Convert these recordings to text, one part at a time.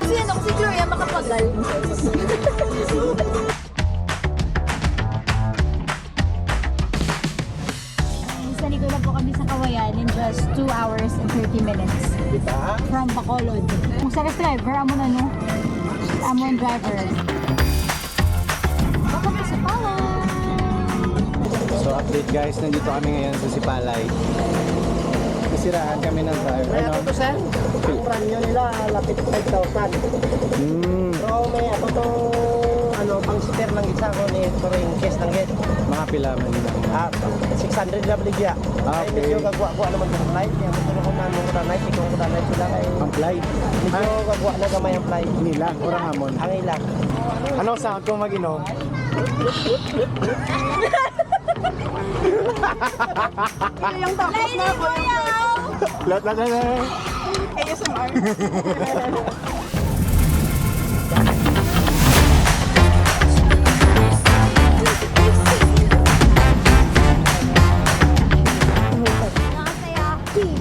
Sino si Gloria makapagal? Sanigod na po kami sa Kawayan in just 2 hours and 30 minutes. Diba? From Bacolod. Kung sa driver, amo na no? Amo ang driver. Baka po sa Pawang! So update guys, nandito kami ngayon sa Sipalay. Nasirahan kami ng driver. May ako to sir, ang ranyo nila lapit 5,000. So may ako to pang sitter ng isa ko ni pero in case ng get. Mga pilaman nila. 600 na baligya. Ay medyo gagwa-gwa naman ng flight. Kaya gusto ko na nung night, ikaw ko night sila kay Ang flight. medyo gagwa na gamay ang flight. Nila, orang hamon. Ang ilang. Ano sound kung mag-inom? Yung tapos na po yung Lahat. ASMR.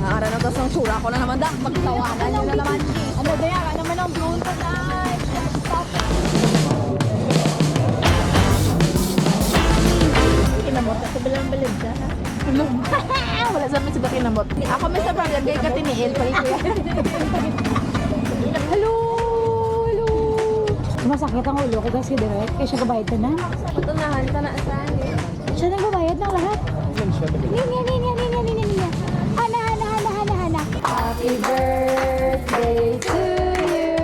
Nakara na tapos ang sura ko na naman dah. Magtawanan nyo na naman. Ano ba yan? Ano man ang drone pa dahil? Kinamot ako bilang balid ka ha? Wala sa mga sabi kinamot. Ako may sa problem kay katiniil. Hello! Hello! Masakit ang ulo ko kasi direct. Kaya siya kabayad ka na. Patunahan ka na saan eh. Siya nagbabayad ng lahat. Niya. Hana. Happy birthday to you.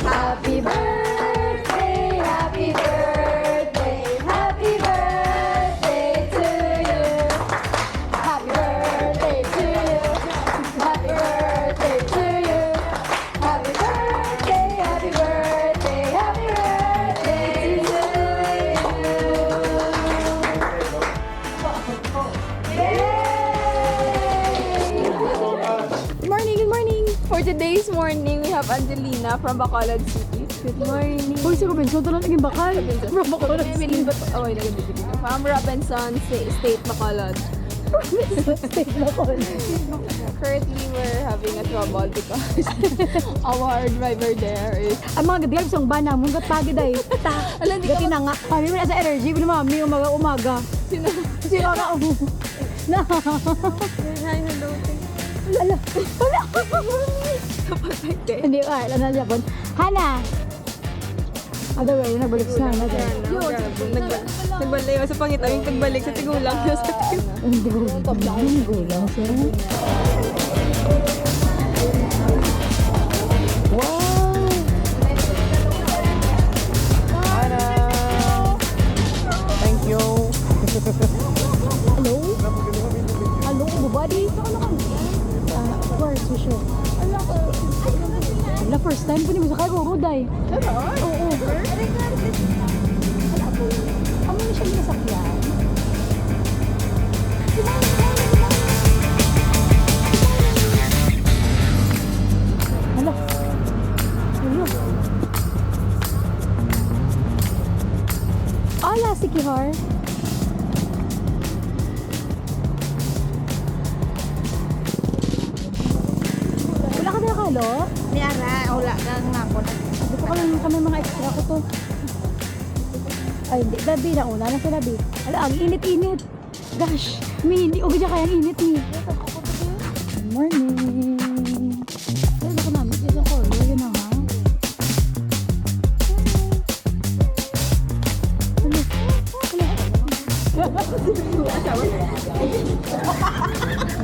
Happy birthday, happy birthday, happy birthday to you. Happy birthday to you. Happy birthday to you. Happy birthday, happy birthday, happy birthday to you. Good morning. For today's morning, we have Angelina from Bacolod City. Good morning. Uy, si Robinson, ito lang naging bakal. From Bacolod City. From Robinson State, Bacolod. State, Bacolod. Currently, we're having a trouble because our driver there is... Ang mga gabi, isang bana, munggat pagi day. Gati na nga. Kami mo na sa energy, mami, umaga. Sino ka? Na. Hi, hello. Wala. Hindi ka, alam na Japon. Hana! Otherwise, nagbalik sa Hana. Nagbalik sa pangit. Ang nagbalik sa tigulang. Hindi gulang siya. Wow! Ana! Thank you! Hello? Hello, buddy? Of course, we should. Ala, first time ko ni mo sa kaguro, day. Oo. Ano na siya nasakyan? Hala. Hola, Siquijor. Wala ka na nakalo? Niara, wala ka nga ako. Hindi ko kami mga extra ko to. Ay, hindi. Gabi na una na sa gabi. Ala, ang init-init. Gosh, hindi ko kaya ang init ni. Good morning. Ay, baka namin isang color. Yun na ha.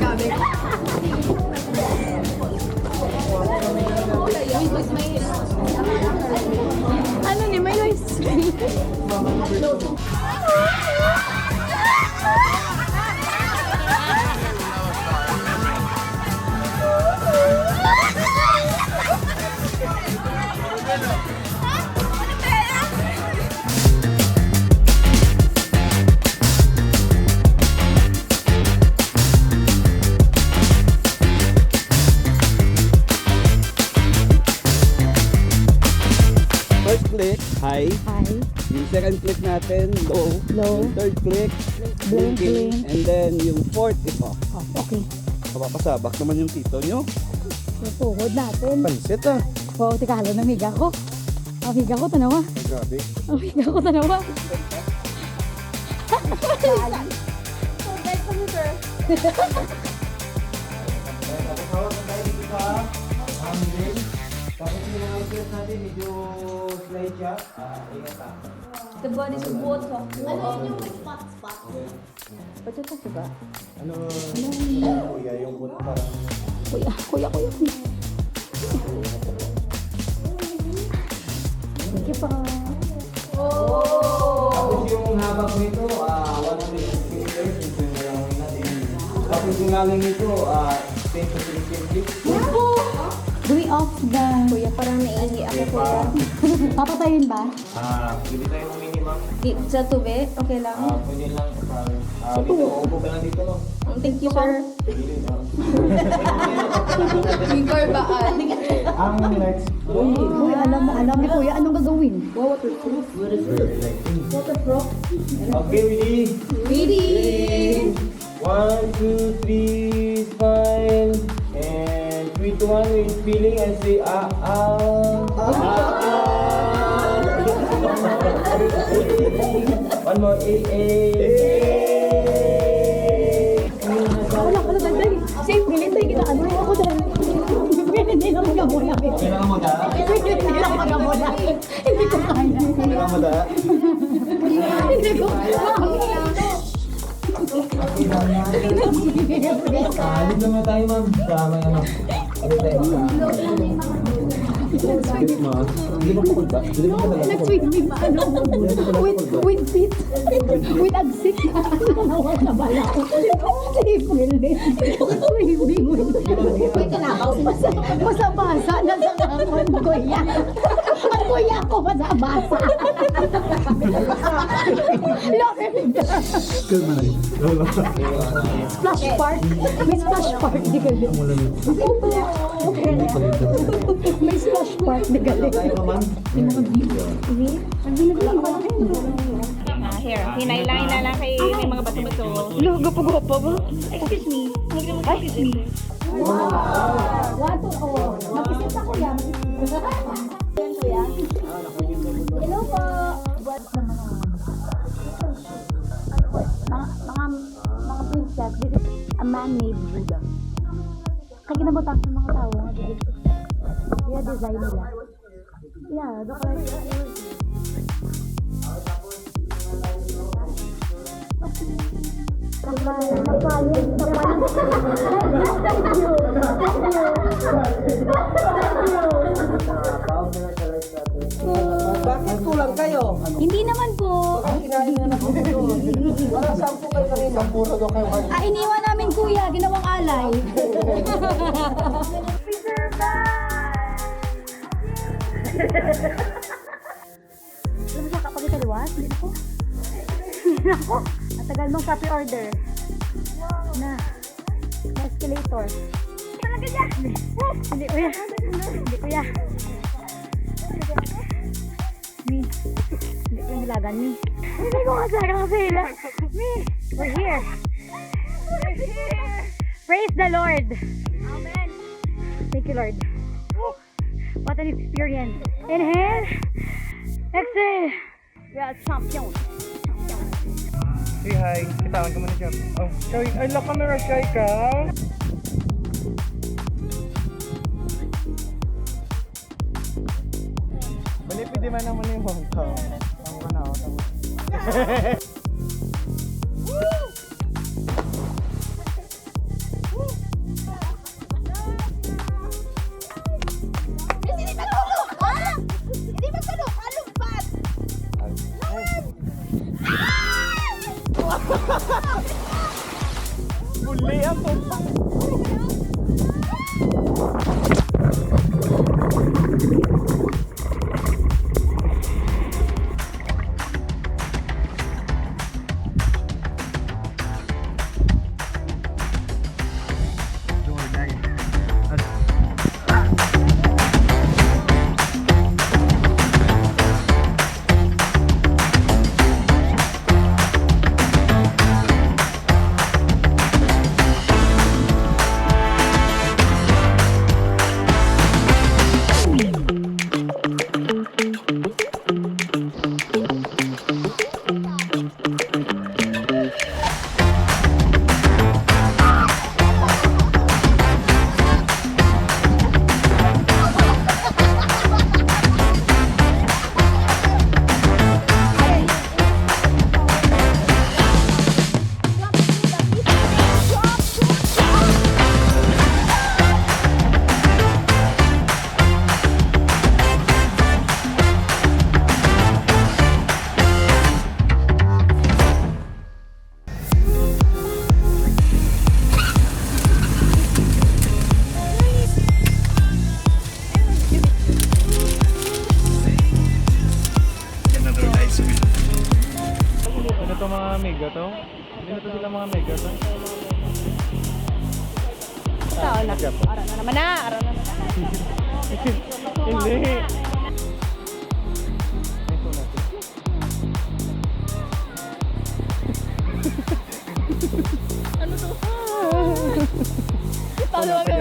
Gabi. Ano ni may ice cream? high. High. Yung second click natin, low. Low. Yung third click, Blinking. And then yung fourth is off. Oh, okay. Kapapasabak naman yung tito nyo. So, tuhod natin. Pansit ah. Wow, tika, halo ng higa ko. Ang higa ko, tanawa. Grabe. Ang higa ko, tanawa. Tapos yung mga outfit natin, medyo slight siya. Ingat lang. The bodies of water. Ano yun yung spot? Ba't ito siya ba? Ano? Kuya, yung boot parang... Kuya. Thank you pa. Tapos yung habang nito, 160 meters, yung lalawin natin. Tapos yung lalim nito, 10 to 15 feet. Going off the... Kuya, parang naiihi ako po. Papatayin ba? Pwede tayo ng minimum. Sa tubig? Okay lang. Pwede lang. Dito, upo ka lang dito, no? Thank you, sir. Yung karbaan. Ang next. Uy, alam ni Kuya, anong gagawin? Waterproof. Okay, ready? Ready? 1, 2, 3, smile. And 3 to 1 with feeling and say One more, Wala, dahil. Safe, nilintay kita. Ano ako dahil? Hindi lang magamula. Kailangan mo da? Hindi lang magamula. Hindi ko kaya. Kailangan mo da? Hindi ko kaya. Alit naman tayo, ma'am. Sa may ano. Alit tayo sa... Alit mo. Hindi mo pukul ba? Hindi mo talaga pukul. Nag-swimming pa, ano? With feet. With agsit na. Nawal na bala ko. Safe, Willie. Swimming with feet. Basa-basa. Nasa kakon, kuya. Ang kuya ko, basa-basa. Splash park. May splash park. Di ka may splash park. Di ka Here, hinay lang kay may mga bato-bato. Gopo-gopo ba? Excuse me. Excuse me. Wato ako. Mag-isip ako yan. Hello po. Mga princess, this is a man-made Buddha. Kaya kinabutan sa mga tao. Yeah, design nila. Yeah, Bakit kulang kayo? hindi naman po. Parang 10 kayo kanina. 10 daw kayo kanina. Iniwan namin kuya, ginawang alay. Alam mo siya kapag italiwas? Hindi ako. Hindi ako. Ang tagal mong copy order. Na escalator. Talaga niya. Hindi kuya. Hindi kuya. Mi. Hindi ko nilagan mi. Hindi ko kasara kasi hila. Mi. We're here. Praise the Lord. Amen. Thank you, Lord. What an experience. Inhale. Exhale. We are champions. Say hi. Kitawan ka muna siya. Oh, shy. Ay, la camera, shy ka. Malipid di man naman yung mongka. Ang manaw. Muli ako. na. Ara na naman na. Hindi. Talo ka.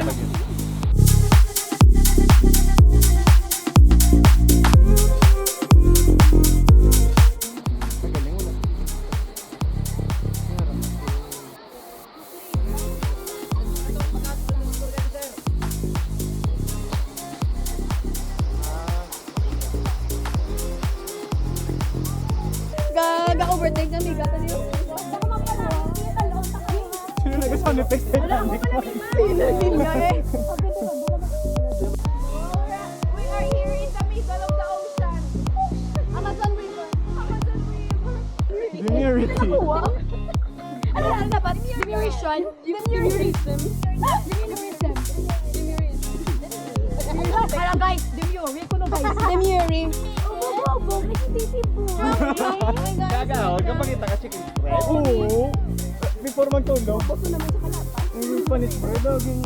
Ga-overtake na miga tali yung. Sino nag-sound effects kay Tandy ko? Sinagin nga eh. We are here in the middle of the ocean. Amazon River. Demurity. Ano lang dapat? Diminution? Diminution. Kaya guys, demure ko no guys. Diminution. Bobo, nagtitibo. Gaga, huwag kang pakita ka chicken spread. Oo. Before magtulog. Basta naman sa kalapa. Spanish spread. Naging,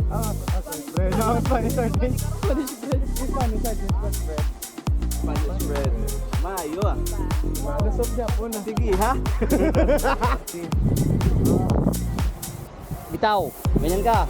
spread. Spanish sardines. Spanish spread. Spanish sardines spread. Spanish bread. Mayo ah. Nasop Japon. Sige ha. Bitaw, ganyan ka.